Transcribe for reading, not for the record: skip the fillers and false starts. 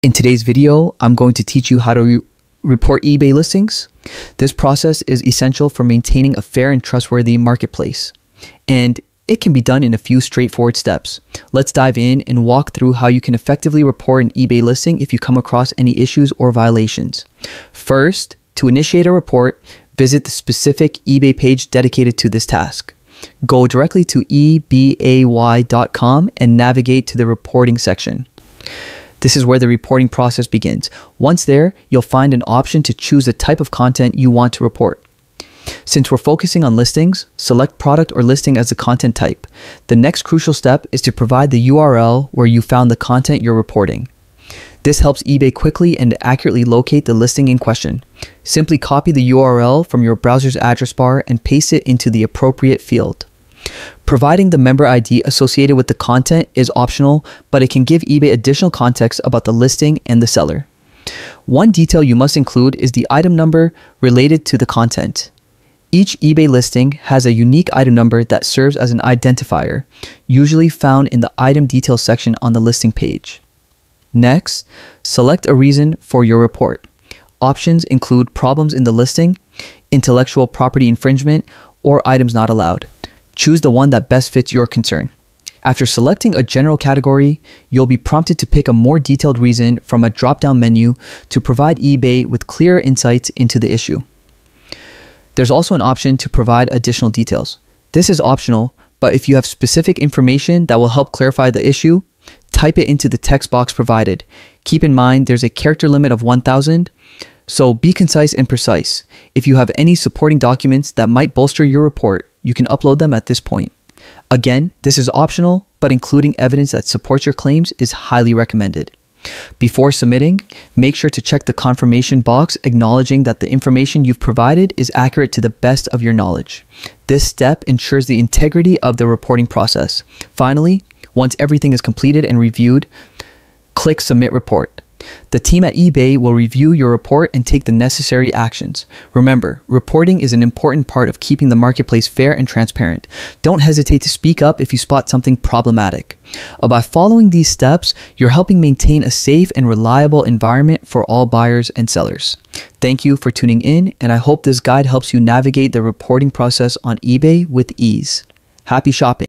In today's video, I'm going to teach you how to report eBay listings. This process is essential for maintaining a fair and trustworthy marketplace, and it can be done in a few straightforward steps. Let's dive in and walk through how you can effectively report an eBay listing if you come across any issues or violations. First, to initiate a report, visit the specific eBay page dedicated to this task. Go directly to ebay.com and navigate to the reporting section. This is where the reporting process begins. Once there, you'll find an option to choose the type of content you want to report. Since we're focusing on listings, select product or listing as the content type. The next crucial step is to provide the URL where you found the content you're reporting. This helps eBay quickly and accurately locate the listing in question. Simply copy the URL from your browser's address bar and paste it into the appropriate field. Providing the member ID associated with the content is optional, but it can give eBay additional context about the listing and the seller. One detail you must include is the item number related to the content. Each eBay listing has a unique item number that serves as an identifier, usually found in the item details section on the listing page. Next, select a reason for your report. Options include problems in the listing, intellectual property infringement, or items not allowed. Choose the one that best fits your concern. After selecting a general category, you'll be prompted to pick a more detailed reason from a drop-down menu to provide eBay with clearer insights into the issue. There's also an option to provide additional details. This is optional, but if you have specific information that will help clarify the issue, type it into the text box provided. Keep in mind there's a character limit of 1,000, so be concise and precise. If you have any supporting documents that might bolster your report, you can upload them at this point. Again, this is optional, but including evidence that supports your claims is highly recommended. Before submitting, make sure to check the confirmation box acknowledging that the information you've provided is accurate to the best of your knowledge. This step ensures the integrity of the reporting process. Finally, once everything is completed and reviewed, click Submit Report. The team at eBay will review your report and take the necessary actions. Remember, reporting is an important part of keeping the marketplace fair and transparent. Don't hesitate to speak up if you spot something problematic. By following these steps, you're helping maintain a safe and reliable environment for all buyers and sellers. Thank you for tuning in, and I hope this guide helps you navigate the reporting process on eBay with ease. Happy shopping!